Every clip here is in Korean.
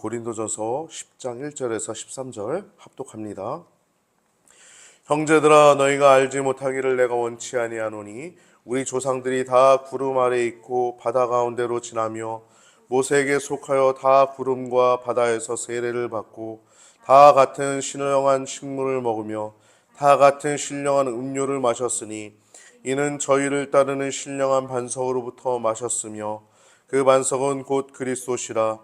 고린도전서 10장 1절에서 13절 합독합니다. 형제들아, 너희가 알지 못하기를 내가 원치 아니하노니 우리 조상들이 다 구름 아래 있고 바다 가운데로 지나며 모세에게 속하여 다 구름과 바다에서 세례를 받고 다 같은 신령한 식물을 먹으며 다 같은 신령한 음료를 마셨으니 이는 저희를 따르는 신령한 반석으로부터 마셨으며 그 반석은 곧 그리스도시라.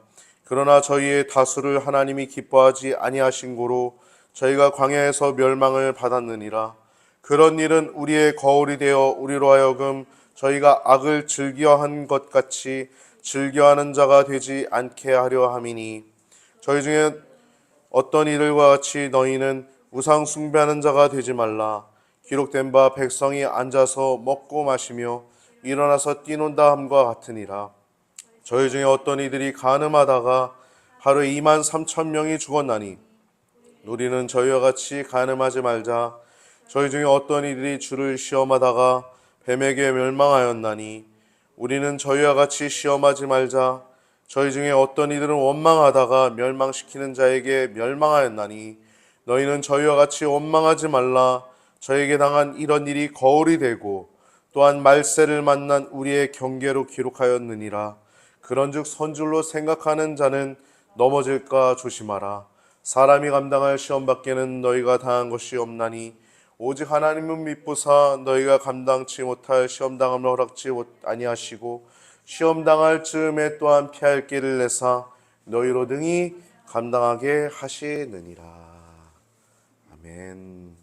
그러나 저희의 다수를 하나님이 기뻐하지 아니하신 고로 저희가 광야에서 멸망을 받았느니라. 그런 일은 우리의 거울이 되어 우리로 하여금 저희가 악을 즐겨한 것 같이 즐겨하는 자가 되지 않게 하려 함이니, 저희 중에 어떤 이들과 같이 너희는 우상 숭배하는 자가 되지 말라. 기록된 바 백성이 앉아서 먹고 마시며 일어나서 뛰논다 함과 같으니라. 저희 중에 어떤 이들이 간음하다가 하루에 2만 3천 명이 죽었나니 우리는 저희와 같이 간음하지 말자. 저희 중에 어떤 이들이 주를 시험하다가 뱀에게 멸망하였나니 우리는 저희와 같이 시험하지 말자. 저희 중에 어떤 이들은 원망하다가 멸망시키는 자에게 멸망하였나니 너희는 저희와 같이 원망하지 말라. 저에게 당한 이런 일이 거울이 되고 또한 말세를 만난 우리의 경계로 기록하였느니라. 그런즉 선줄로 생각하는 자는 넘어질까 조심하라. 사람이 감당할 시험밖에는 너희가 당한 것이 없나니 오직 하나님은 믿보사 너희가 감당치 못할 시험당함을 허락지 아니하시고 시험당할 즈음에 또한 피할 길을 내사 너희로 등이 감당하게 하시느니라. 아멘.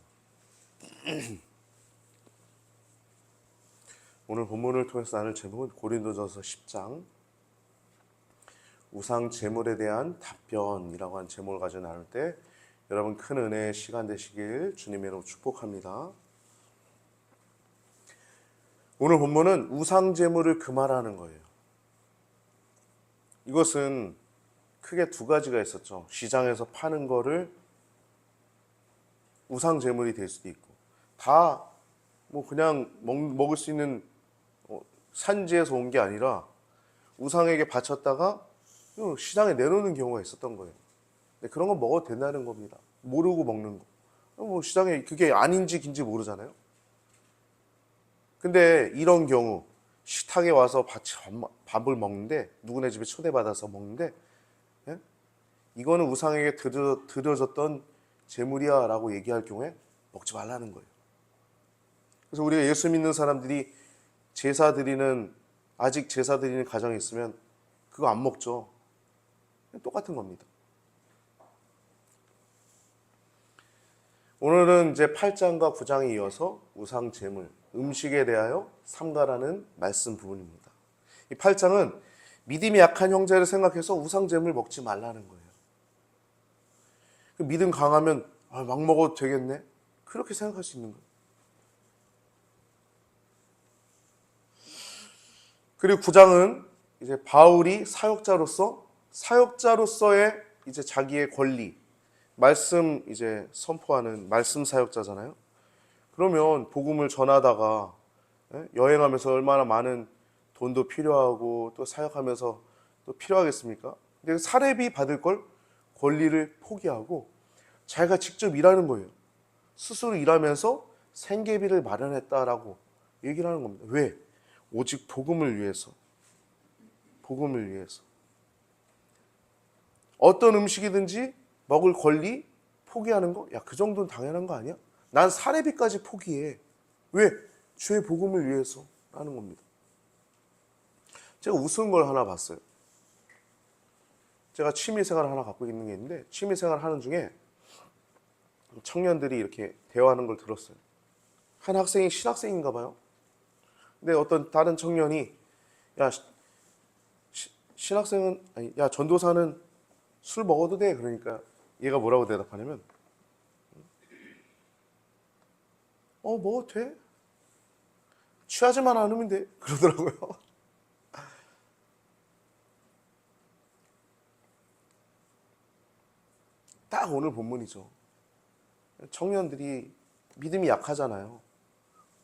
오늘 본문을 통해서 나눌 제목은 고린도전서 10장 우상 제물에 대한 답변이라고 한 제목을 가지고 나눌 때 여러분 큰 은혜의 시간 되시길 주님의 이름으로 축복합니다. 오늘 본문은 우상 제물을 금하라는 거예요. 이것은 크게 두 가지가 있었죠. 시장에서 파는 거를 우상 제물이 될 수도 있고, 다 뭐 그냥 먹을 수 있는 산지에서 온 게 아니라 우상에게 바쳤다가 시장에 내놓는 경우가 있었던 거예요. 근데 그런 거 먹어도 된다는 겁니다. 모르고 먹는 거. 뭐 시장에 그게 아닌지 긴지 모르잖아요. 근데 이런 경우 식탁에 와서 밥을 먹는데, 누구네 집에 초대받아서 먹는데, 예? 이거는 우상에게 드려졌던 제물이야 라고 얘기할 경우에 먹지 말라는 거예요. 그래서 우리가 예수 믿는 사람들이 아직 제사 드리는 가정이 있으면 그거 안 먹죠. 똑같은 겁니다. 오늘은 이제 8장과 9장에 이어서 우상 제물, 음식에 대하여 삼가라는 말씀 부분입니다. 이 8장은 믿음이 약한 형제를 생각해서 우상 제물 먹지 말라는 거예요. 믿음 강하면 막 먹어도 되겠네? 그렇게 생각할 수 있는 거예요. 그리고 9장은 이제 바울이 사역자로서의 이제 자기의 권리, 말씀 이제 선포하는 말씀 사역자잖아요. 그러면 복음을 전하다가 여행하면서 얼마나 많은 돈도 필요하고 또 사역하면서 또 필요하겠습니까? 근데 사례비 받을 걸 권리를 포기하고 자기가 직접 일하는 거예요. 스스로 일하면서 생계비를 마련했다라고 얘기를 하는 겁니다. 왜? 오직 복음을 위해서. 복음을 위해서. 어떤 음식이든지 먹을 권리 포기하는 거? 야, 그 정도는 당연한 거 아니야? 난 사례비까지 포기해. 왜? 주의 복음을 위해서 라는 겁니다. 제가 우스운 걸 하나 봤어요. 제가 취미생활 하나 갖고 있는 게 있는데, 취미생활 하는 중에 청년들이 이렇게 대화하는 걸 들었어요. 한 학생이 신학생인가 봐요. 근데 어떤 다른 청년이, 야, 신학생은, 아니, 야, 전도사는 술 먹어도 돼. 그러니까 얘가 뭐라고 대답하냐면, 먹어도 돼. 취하지만 않으면 돼. 그러더라고요. 딱 오늘 본문이죠. 청년들이 믿음이 약하잖아요.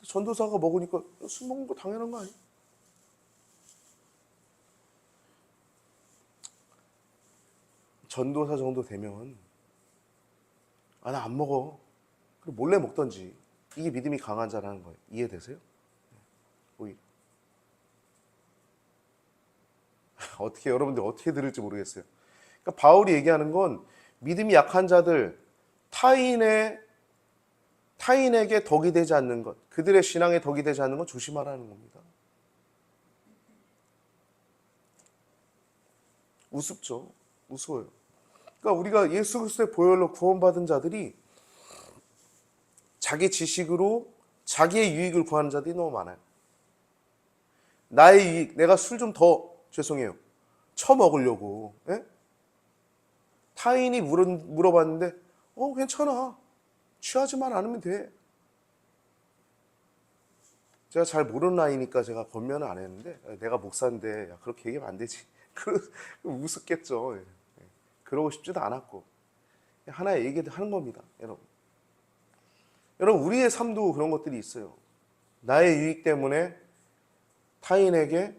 전도사가 먹으니까 술 먹는 거 당연한 거 아니에요? 전도사 정도 되면 나 안 먹어. 그럼 몰래 먹던지. 이게 믿음이 강한 자라는 거예요. 이해되세요? 오히려. 여러분들 어떻게 들을지 모르겠어요. 그러니까 바울이 얘기하는 건 믿음이 약한 자들, 타인에게 덕이 되지 않는 것, 그들의 신앙에 덕이 되지 않는 것 조심하라는 겁니다. 우습죠. 우스워요. 그러니까 우리가 예수 그리스도의 보혈로 구원받은 자들이 자기 지식으로 자기의 유익을 구하는 자들이 너무 많아요. 나의 유익, 내가 술 좀 더, 죄송해요, 처먹으려고. 예? 타인이 물어봤는데 괜찮아, 취하지만 않으면 돼. 제가 잘 모르는 나이니까 제가 권면을 안 했는데, 내가 목사인데 그렇게 얘기하면 안 되지. 우습겠죠. 예. 그러고 싶지도 않았고, 하나의 얘기를 하는 겁니다. 여러분 우리의 삶도 그런 것들이 있어요. 나의 유익 때문에 타인에게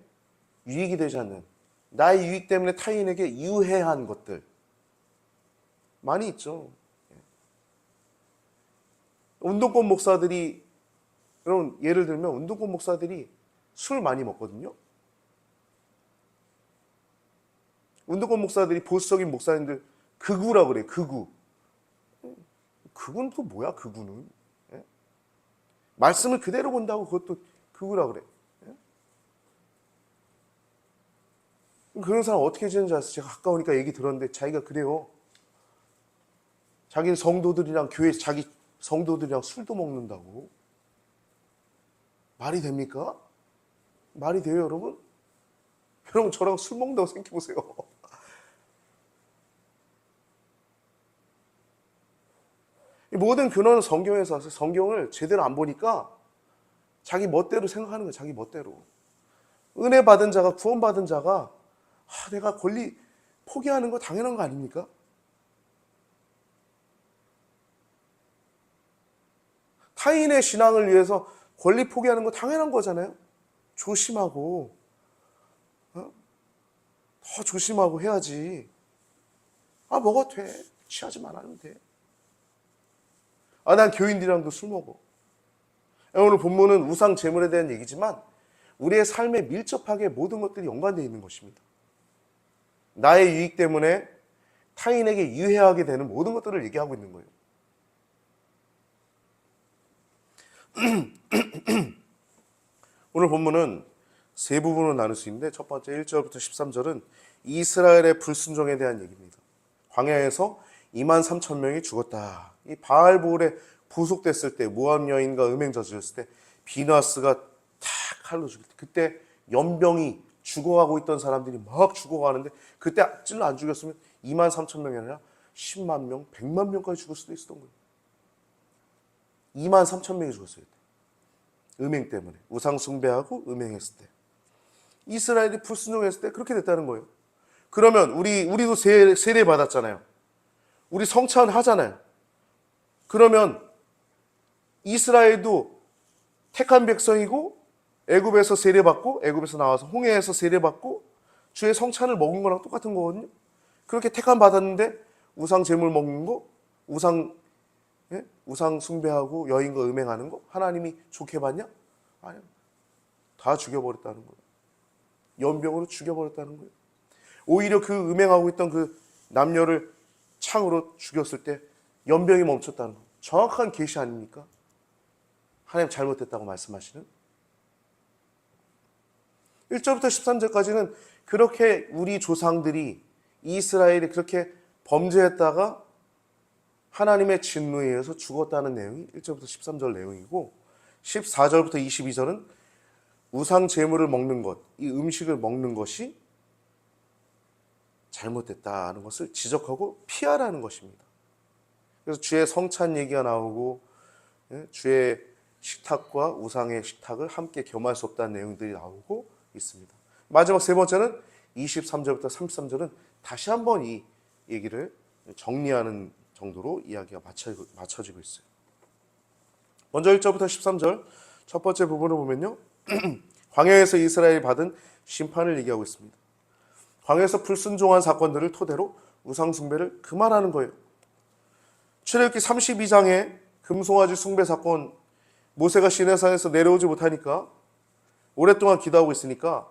유익이 되지 않는, 나의 유익 때문에 타인에게 유해한 것들 많이 있죠. 운동권 목사들이, 여러분 예를 들면 운동권 목사들이 술 많이 먹거든요. 운동권 목사들이 보수적인 목사님들 극우라 그래요. 극우는 또 뭐야? 극우는 말씀을 그대로 본다고 그것도 극우라 그래. 그런 사람 어떻게 지내는지 아세요? 제가 가까우니까 얘기 들었는데 자기가 그래요. 자기는 성도들이랑 교회 자기 성도들이랑 술도 먹는다고. 말이 됩니까? 말이 돼요, 여러분? 여러분 저랑 술 먹는다고 생각해 보세요. 모든 근원은 성경에서 왔어요. 성경을 제대로 안 보니까 자기 멋대로 생각하는 거예요. 자기 멋대로. 은혜 받은 자가, 구원받은 자가 내가 권리 포기하는 거 당연한 거 아닙니까? 타인의 신앙을 위해서 권리 포기하는 거 당연한 거잖아요. 조심하고 더 조심하고 해야지. 먹어도 돼. 취하지만 않으면 돼. 난 교인들이랑도 술 먹어. 오늘 본문은 우상 제물에 대한 얘기지만 우리의 삶에 밀접하게 모든 것들이 연관되어 있는 것입니다. 나의 유익 때문에 타인에게 유해하게 되는 모든 것들을 얘기하고 있는 거예요. 오늘 본문은 세 부분으로 나눌 수 있는데, 첫 번째 1절부터 13절은 이스라엘의 불순종에 대한 얘기입니다. 광야에서 23,000명이 죽었다. 이 바알볼에 부속됐을 때, 모압 여인과 음행 저질렀을 때, 비나스가 탁 칼로 죽일 때, 그때 연병이 죽어가고 있던 사람들이 막 죽어가는데, 그때 찔러 안 죽였으면 23,000명이 아니라 10만 명, 100만 명까지 죽을 수도 있었던 거예요. 23,000명이 죽었어요. 음행 때문에. 우상 숭배하고 음행했을 때. 이스라엘이 불순종했을 때 그렇게 됐다는 거예요. 그러면 우리도 세례 받았잖아요. 우리 성찬 하잖아요. 그러면 이스라엘도 택한 백성이고 애굽에서 세례받고 애굽에서 나와서 홍해에서 세례받고 주의 성찬을 먹은 거랑 똑같은 거거든요. 그렇게 택한 받았는데 우상 제물 먹는 거, 우상 숭배하고 여인과 음행하는 거 하나님이 좋게 봤냐? 아니요. 다 죽여버렸다는 거예요. 연병으로 죽여버렸다는 거예요. 오히려 그 음행하고 있던 그 남녀를 창으로 죽였을 때 연병이 멈췄다는 거예요. 정확한 계시 아닙니까? 하나님 잘못됐다고 말씀하시는. 1절부터 13절까지는 그렇게 우리 조상들이, 이스라엘이 그렇게 범죄했다가 하나님의 진노에 의해서 죽었다는 내용이 1절부터 13절 내용이고, 14절부터 22절은 우상 제물을 먹는 것, 이 음식을 먹는 것이 잘못됐다는 것을 지적하고 피하라는 것입니다. 그래서 주의 성찬 얘기가 나오고, 주의 식탁과 우상의 식탁을 함께 겸할 수 없다는 내용들이 나오고 있습니다. 마지막 세 번째는 23절부터 33절은 다시 한번 이 얘기를 정리하는 정도로 이야기가 맞춰지고 있어요. 먼저 1절부터 13절 첫 번째 부분을 보면요. 광야에서 이스라엘이 받은 심판을 얘기하고 있습니다. 광야에서 불순종한 사건들을 토대로 우상 숭배를 그만하는 거예요. 출애굽기 32장에 금송아지 숭배 사건, 모세가 시내산에서 내려오지 못하니까 오랫동안 기도하고 있으니까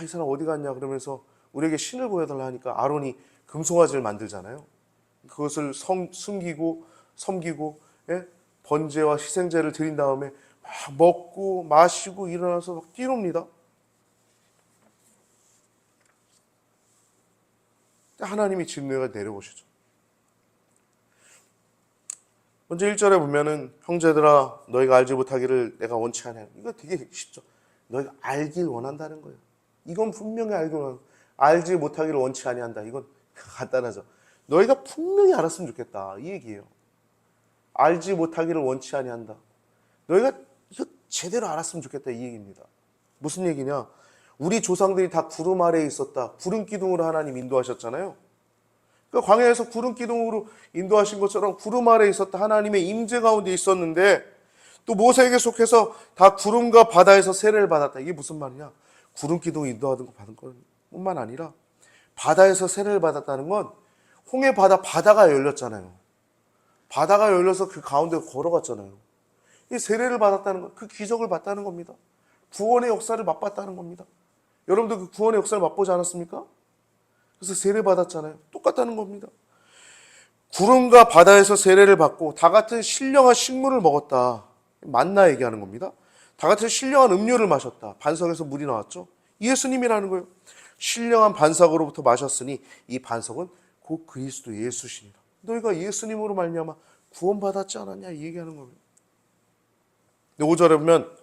이 사람 어디 갔냐 그러면서 우리에게 신을 보여달라 하니까 아론이 금송아지를 만들잖아요. 그것을 숨기고 섬기고 번제와 희생제를 드린 다음에 막 먹고 마시고 일어나서 막 뛰놉니다. 하나님이 진노가 내려오시죠. 먼저 1절에 보면은 형제들아 너희가 알지 못하기를 내가 원치 않아요. 이거 되게 쉽죠. 너희가 알길 원한다는 거예요. 이건 분명히 알지 못하기를 원치 아니한다. 이건 간단하죠. 너희가 분명히 알았으면 좋겠다. 이 얘기예요. 알지 못하기를 원치 아니한다. 너희가 이거 제대로 알았으면 좋겠다. 이 얘기입니다. 무슨 얘기냐? 우리 조상들이 다 구름 아래에 있었다. 구름 기둥으로 하나님 인도하셨잖아요. 그러니까 광야에서 구름 기둥으로 인도하신 것처럼 구름 아래에 있었다. 하나님의 임재 가운데 있었는데 또 모세에게 속해서 다 구름과 바다에서 세례를 받았다. 이게 무슨 말이냐? 구름 기둥 인도하는 거 받은 것뿐만 아니라 바다에서 세례를 받았다는 건 홍해 바다가 열렸잖아요. 바다가 열려서 그 가운데 걸어갔잖아요. 이 세례를 받았다는 건 그 기적을 봤다는 겁니다. 구원의 역사를 맛봤다는 겁니다. 여러분도 그 구원의 역사를 맛보지 않았습니까? 그래서 세례 받았잖아요. 똑같다는 겁니다. 구름과 바다에서 세례를 받고 다 같은 신령한 식물을 먹었다. 만나 얘기하는 겁니다. 다 같은 신령한 음료를 마셨다. 반석에서 물이 나왔죠. 예수님이라는 거예요. 신령한 반석으로부터 마셨으니 이 반석은 곧 그리스도 예수시니라. 너희가 예수님으로 말미암아 구원받았지 않았냐 이 얘기하는 거예요. 5절에 보면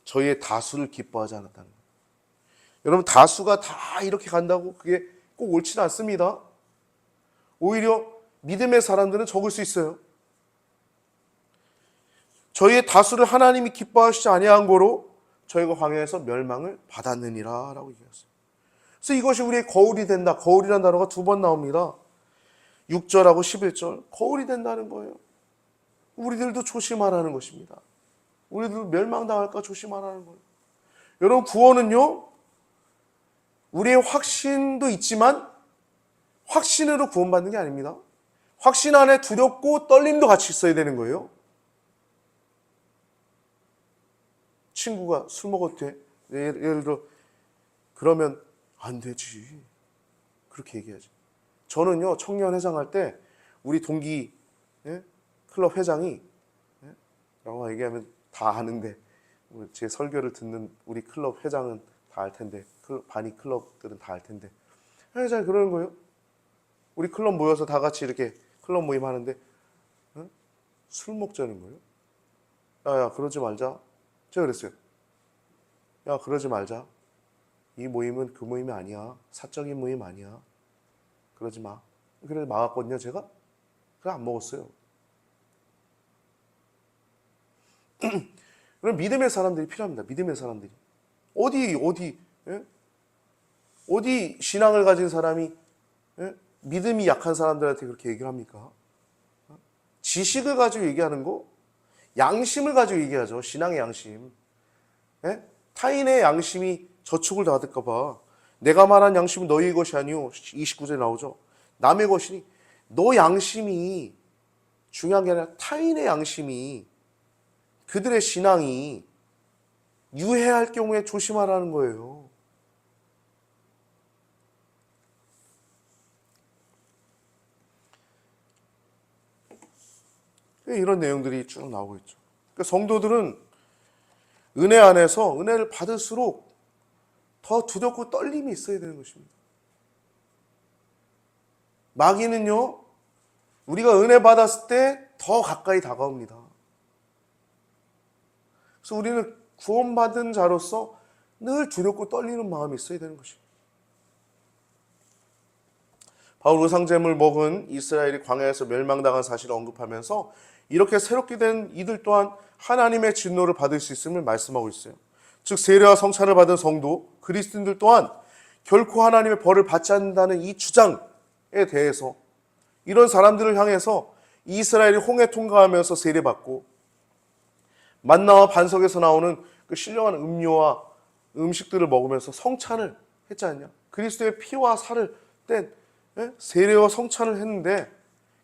저희의 다수를 기뻐하지 않았다는 거예요. 여러분 다수가 다 이렇게 간다고 그게 꼭 옳지는 않습니다. 오히려 믿음의 사람들은 적을 수 있어요. 저희의 다수를 하나님이 기뻐하시지 아니한 거로 저희가 광야에서 멸망을 받았느니라 라고 얘기했어요. 그래서 이것이 우리의 거울이 된다. 거울이라는 단어가 2번 나옵니다. 6절하고 11절 거울이 된다는 거예요. 우리들도 조심하라는 것입니다. 우리들도 멸망당할까 조심하라는 거예요. 여러분 구원은요 우리의 확신도 있지만 확신으로 구원받는 게 아닙니다. 확신 안에 두렵고 떨림도 같이 있어야 되는 거예요. 친구가 술 먹어도 돼? 예를 들어 그러면 안 되지. 그렇게 얘기하지. 저는요 청년회장 할 때 우리 동기 클럽 회장이 라고 얘기하면 다 아는데 제 설교를 듣는 우리 클럽 회장은 다 알 텐데 반이 클럽들은 다 알 텐데 회장이 그러는 거예요. 우리 클럽 모여서 다 같이 이렇게 클럽 모임 하는데 술 먹자는 거예요. 야 그러지 말자. 제가 그랬어요. 야 그러지 말자. 이 모임은 그 모임이 아니야. 사적인 모임 아니야. 그러지 마. 그래서 막았거든요 제가. 그래 안 먹었어요. 그럼 믿음의 사람들이 필요합니다. 믿음의 사람들이. 어디 신앙을 가진 사람이 믿음이 약한 사람들한테 그렇게 얘기를 합니까? 지식을 가지고 얘기하는 거, 양심을 가지고 얘기하죠. 신앙의 양심. 타인의 양심이 저촉을 받을까 봐. 내가 말한 양심은 너희의 것이 아니오. 29절에 나오죠. 남의 것이니 너 양심이 중요한 게 아니라 타인의 양심이 그들의 신앙이 유해할 경우에 조심하라는 거예요. 이런 내용들이 쭉 나오고 있죠. 그러니까 성도들은 은혜 안에서 은혜를 받을수록 더 두렵고 떨림이 있어야 되는 것입니다. 마귀는요, 우리가 은혜 받았을 때 더 가까이 다가옵니다. 그래서 우리는 구원받은 자로서 늘 두렵고 떨리는 마음이 있어야 되는 것입니다. 바울 우상제물 먹은 이스라엘이 광야에서 멸망당한 사실을 언급하면서 이렇게 새롭게 된 이들 또한 하나님의 진노를 받을 수 있음을 말씀하고 있어요. 즉 세례와 성찬을 받은 성도, 그리스도인들 또한 결코 하나님의 벌을 받지 않는다는 이 주장에 대해서 이런 사람들을 향해서 이스라엘이 홍해 통과하면서 세례받고 만나와 반석에서 나오는 그 신령한 음료와 음식들을 먹으면서 성찬을 했지 않냐? 그리스도의 피와 살을 뗀 세례와 성찬을 했는데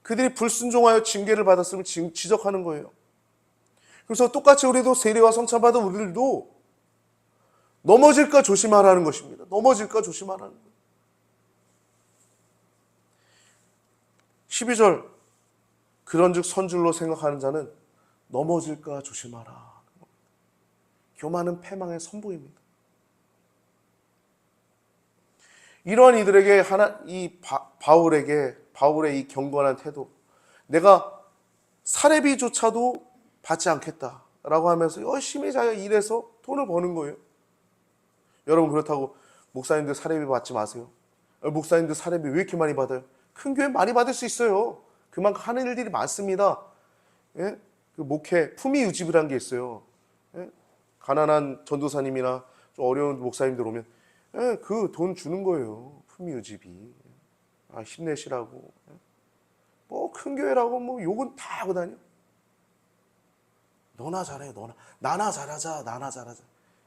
그들이 불순종하여 징계를 받았음을 지적하는 거예요. 그래서 똑같이 우리도 세례와 성찬 받은 우리들도 넘어질까 조심하라는 것입니다. 넘어질까 조심하라는 거예요. 12절 그런즉 선줄로 생각하는 자는 넘어질까 조심하라. 교만은 패망의 선봉입니다. 이러한 이들에게 이 바울의 이 경건한 태도, 내가 사례비조차도 받지 않겠다라고 하면서 열심히 자기가 일해서 돈을 버는 거예요. 여러분 그렇다고 목사님들 사례비 받지 마세요. 목사님들 사례비 왜 이렇게 많이 받아요? 큰 교회 많이 받을 수 있어요. 그만큼 하는 일들이 많습니다. 예? 그 목회 품위유지비라는 게 있어요. 예? 가난한 전도사님이나 좀 어려운 목사님들 오면 그 돈 주는 거예요. 품위유지비. 힘내시라고. 뭐 큰 교회라고 뭐 욕은 다 하고 다녀. 너나 잘해, 너나. 나나 잘하자, 나나 잘하자.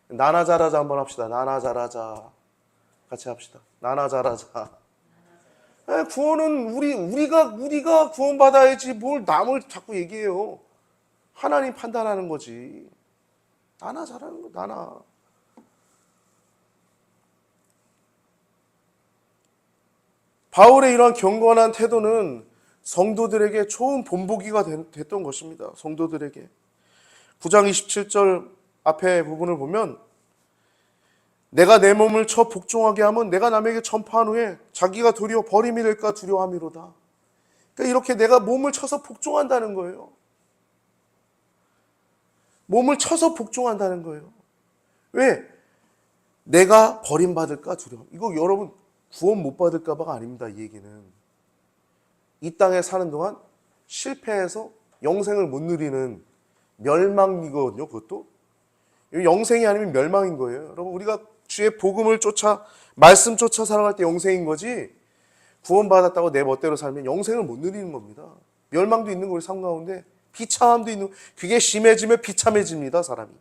나나 잘하자 한번 합시다. 나나 잘하자. 같이 합시다. 나나 잘하자. 구원은 우리가 구원받아야지 뭘 남을 자꾸 얘기해요. 하나님 판단하는 거지. 나나 잘하는 거, 나나. 바울의 이러한 경건한 태도는 성도들에게 좋은 본보기가 됐던 것입니다. 성도들에게. 9장 27절 앞에 부분을 보면 내가 내 몸을 쳐 복종하게 하면 내가 남에게 전파한 후에 자기가 도리어 버림이 될까 두려워함이로다. 그러니까 이렇게 내가 몸을 쳐서 복종한다는 거예요. 몸을 쳐서 복종한다는 거예요. 왜? 내가 버림받을까 두려워. 이거 여러분 구원 못 받을까 봐가 아닙니다. 이 얘기는. 이 땅에 사는 동안 실패해서 영생을 못 누리는 멸망이거든요. 그것도. 영생이 아니면 멸망인 거예요. 여러분 우리가 주의 복음을 쫓아 말씀 쫓아 살아갈 때 영생인 거지 구원받았다고 내 멋대로 살면 영생을 못 누리는 겁니다. 멸망도 있는 거 우리 삶 가운데 비참함도 있는 그게 심해지면 비참해집니다. 사람이.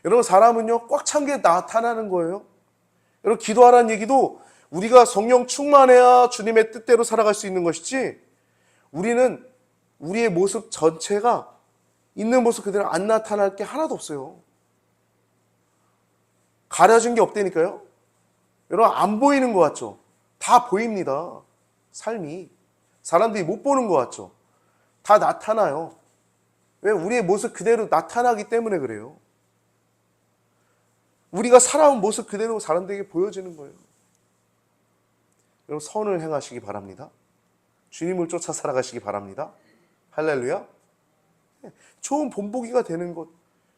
여러분 사람은요 꽉 찬 게 나타나는 거예요. 여러분 기도하라는 얘기도 우리가 성령 충만해야 주님의 뜻대로 살아갈 수 있는 것이지 우리는 우리의 모습 전체가 있는 모습 그대로 안 나타날 게 하나도 없어요. 가려진 게 없다니까요. 여러분 안 보이는 것 같죠? 다 보입니다. 삶이. 사람들이 못 보는 것 같죠? 다 나타나요. 왜? 우리의 모습 그대로 나타나기 때문에 그래요. 우리가 살아온 모습 그대로 사람들에게 보여지는 거예요. 여러분 선을 행하시기 바랍니다. 주님을 쫓아 살아가시기 바랍니다. 할렐루야. 좋은 본보기가 되는 것.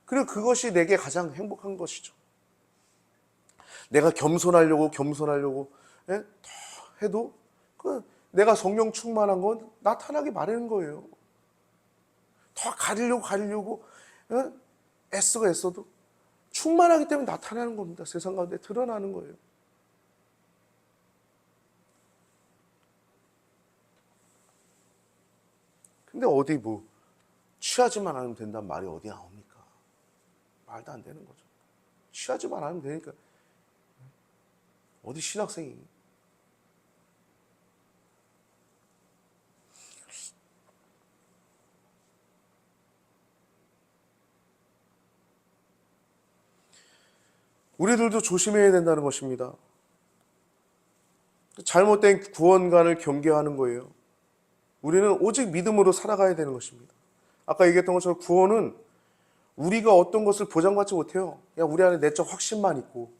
그리고 그것이 내게 가장 행복한 것이죠. 내가 겸손하려고 해도 내가 성령 충만한 건 나타나기 마련인 거예요. 더 가리려고 애써도 충만하기 때문에 나타나는 겁니다. 세상 가운데 드러나는 거예요. 근데 어디 뭐 취하지만 않으면 된다는 말이 어디 나옵니까? 말도 안 되는 거죠. 취하지만 않으면 되니까 어디 신학생이. 우리들도 조심해야 된다는 것입니다. 잘못된 구원관을 경계하는 거예요. 우리는 오직 믿음으로 살아가야 되는 것입니다. 아까 얘기했던 것처럼 구원은 우리가 어떤 것을 보장받지 못해요. 그냥 우리 안에 내적 확신만 있고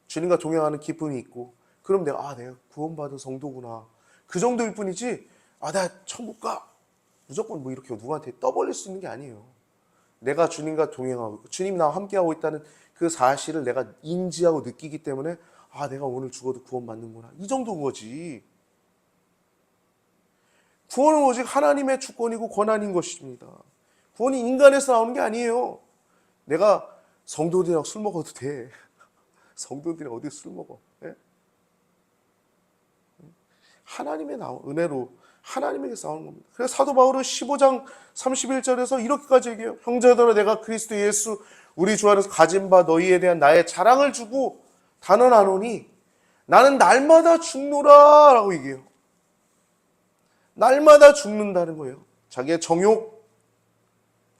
주님과 동행하는 기쁨이 있고 그럼 내가 구원받은 성도구나. 그 정도일 뿐이지 내가 천국 가. 무조건 뭐 이렇게 누구한테 떠벌릴 수 있는 게 아니에요. 내가 주님과 동행하고 있고 주님이 나와 함께하고 있다는 그 사실을 내가 인지하고 느끼기 때문에 내가 오늘 죽어도 구원받는구나. 이 정도인 거지. 구원은 오직 하나님의 주권이고 권한인 것입니다. 구원이 인간에서 나오는 게 아니에요. 내가 성도들이랑 술 먹어도 돼. 성도들이 어디 술 먹어. 네? 하나님의 은혜로 하나님에게서 나오는 겁니다. 그래서 사도 바울은 15장 31절에서 이렇게까지 얘기해요. 형제들아 내가 그리스도 예수 우리 주 안에서 가진 바 너희에 대한 나의 자랑을 주고 단언하노니 나는 날마다 죽노라 라고 얘기해요. 날마다 죽는다는 거예요. 자기의 정욕,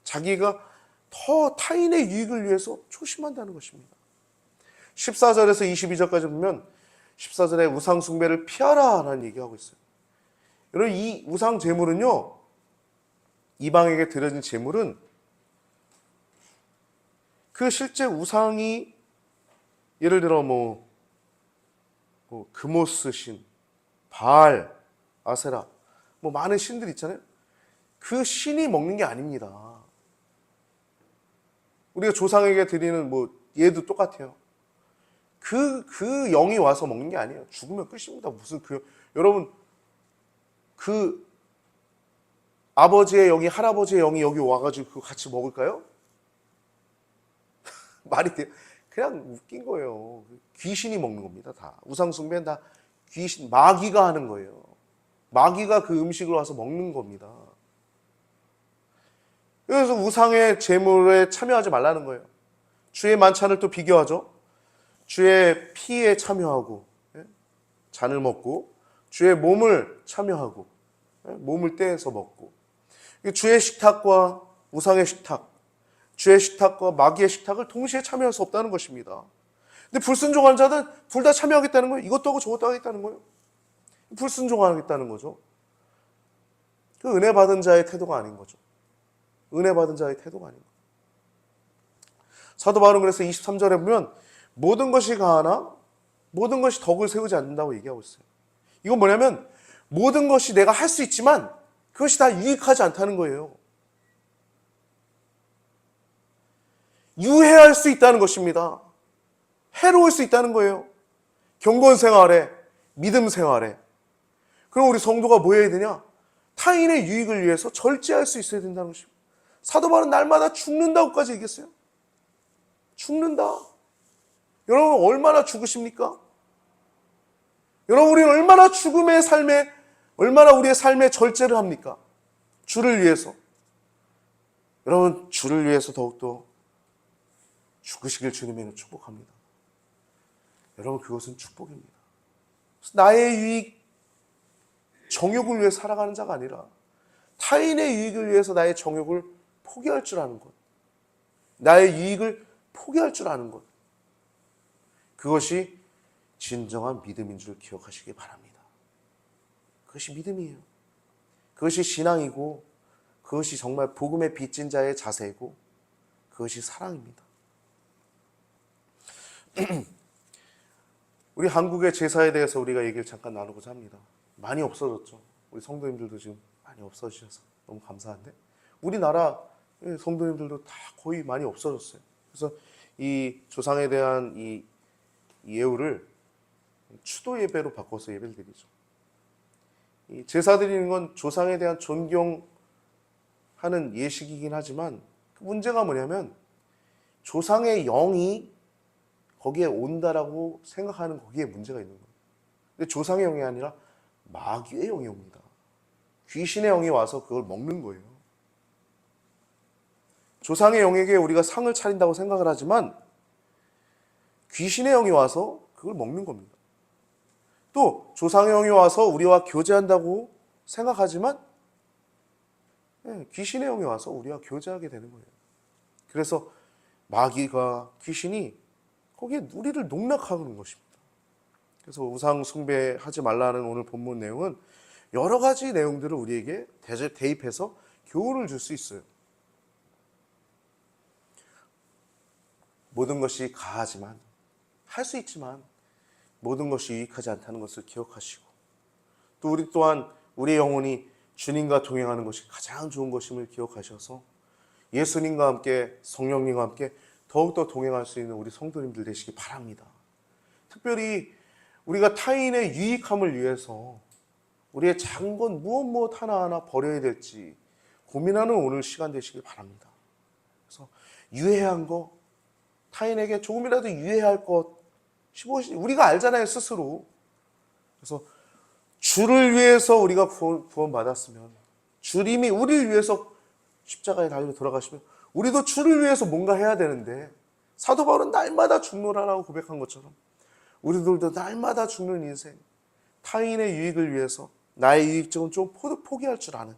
자기가 더 타인의 유익을 위해서 조심한다는 것입니다. 14절에서 22절까지 보면 14절에 우상 숭배를 피하라 라는 얘기하고 있어요. 여러분, 이 우상 제물은요, 이방에게 드려진 제물은 그 실제 우상이 예를 들어 그모스 신, 바알, 아세라, 많은 신들 있잖아요. 그 신이 먹는 게 아닙니다. 우리가 조상에게 드리는 얘도 똑같아요. 그 영이 와서 먹는 게 아니에요. 죽으면 끝입니다. 여러분, 그 아버지의 영이, 할아버지의 영이 여기 와가지고 그거 같이 먹을까요? 말이 돼요? 그냥 웃긴 거예요. 귀신이 먹는 겁니다. 다 우상숭배는 다 귀신, 마귀가 하는 거예요. 마귀가 그 음식을 와서 먹는 겁니다. 그래서 우상의 제물에 참여하지 말라는 거예요. 주의 만찬을 또 비교하죠. 주의 피에 참여하고 잔을 먹고, 주의 몸을 참여하고 몸을 떼서 먹고, 주의 식탁과 우상의 식탁, 주의 식탁과 마귀의 식탁을 동시에 참여할 수 없다는 것입니다. 근데 불순종한 자는 둘 다 참여하겠다는 거예요. 이것도 하고 저것도 하겠다는 거예요. 불순종하겠다는 거죠. 그 은혜 받은 자의 태도가 아닌 거죠. 은혜 받은 자의 태도가 아닌 거예요. 사도 바울은 그래서 23절에 보면 모든 것이 가하나 모든 것이 덕을 세우지 않는다고 얘기하고 있어요. 이건 뭐냐면 모든 것이 내가 할 수 있지만 그것이 다 유익하지 않다는 거예요. 유해할 수 있다는 것입니다. 해로울 수 있다는 거예요. 경건 생활에, 믿음 생활에. 그럼 우리 성도가 뭐 해야 되냐? 타인의 유익을 위해서 절제할 수 있어야 된다는 것입니다. 사도 바울은 날마다 죽는다고까지 얘기했어요. 죽는다. 여러분, 얼마나 죽으십니까? 여러분, 우리는 얼마나 죽음의 삶에, 얼마나 우리의 삶에 절제를 합니까? 주를 위해서. 여러분, 주를 위해서 더욱더 죽으시길 주님에는 축복합니다. 여러분, 그것은 축복입니다. 나의 유익, 정욕을 위해 살아가는 자가 아니라 타인의 유익을 위해서 나의 정욕을 포기할 줄 아는 것, 나의 유익을 포기할 줄 아는 것, 그것이 진정한 믿음인 줄 기억하시기 바랍니다. 그것이 믿음이에요. 그것이 신앙이고, 그것이 정말 복음의 빚진 자의 자세이고, 그것이 사랑입니다. 우리 한국의 제사에 대해서 우리가 얘기를 잠깐 나누고자 합니다. 많이 없어졌죠. 우리 성도님들도 지금 많이 없어지셔서 너무 감사한데, 우리나라 성도님들도 다 거의 많이 없어졌어요. 그래서 이 조상에 대한 이 예우를 추도 예배로 바꿔서 예배를 드리죠. 이 제사 드리는 건 조상에 대한 존경하는 예식이긴 하지만 그 문제가 뭐냐면 조상의 영이 거기에 온다라고 생각하는 거기에 문제가 있는 거예요. 근데 조상의 영이 아니라 마귀의 영이 옵니다. 귀신의 영이 와서 그걸 먹는 거예요. 조상의 영에게 우리가 상을 차린다고 생각을 하지만 귀신의 영이 와서 그걸 먹는 겁니다. 또 조상의 영이 와서 우리와 교제한다고 생각하지만 귀신의 영이 와서 우리와 교제하게 되는 거예요. 그래서 마귀가, 귀신이 거기에 우리를 농락하는 것입니다. 그래서 우상 숭배하지 말라는 오늘 본문 내용은 여러 가지 내용들을 우리에게 대입해서 교훈을 줄 수 있어요. 모든 것이 가하지만, 할 수 있지만 모든 것이 유익하지 않다는 것을 기억하시고, 또 우리 또한 우리의 영혼이 주님과 동행하는 것이 가장 좋은 것임을 기억하셔서 예수님과 함께, 성령님과 함께 더욱더 동행할 수 있는 우리 성도님들 되시기 바랍니다. 특별히 우리가 타인의 유익함을 위해서 우리의 작은 것 무엇 하나하나 버려야 될지 고민하는 오늘 시간 되시길 바랍니다. 그래서 유해한 것, 타인에게 조금이라도 유해할 것, 우리가 알잖아요, 스스로. 그래서 주를 위해서 우리가 구원받았으면, 주님이 우리를 위해서 십자가에 달려 돌아가시면 우리도 주를 위해서 뭔가 해야 되는데, 사도 바울은 날마다 죽노라라고 고백한 것처럼 우리들도 날마다 죽는 인생, 타인의 유익을 위해서 나의 이익적은 좀 포기할 줄 아는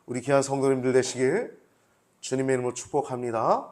우리 귀한 성도님들 되시길 주님의 이름으로 축복합니다.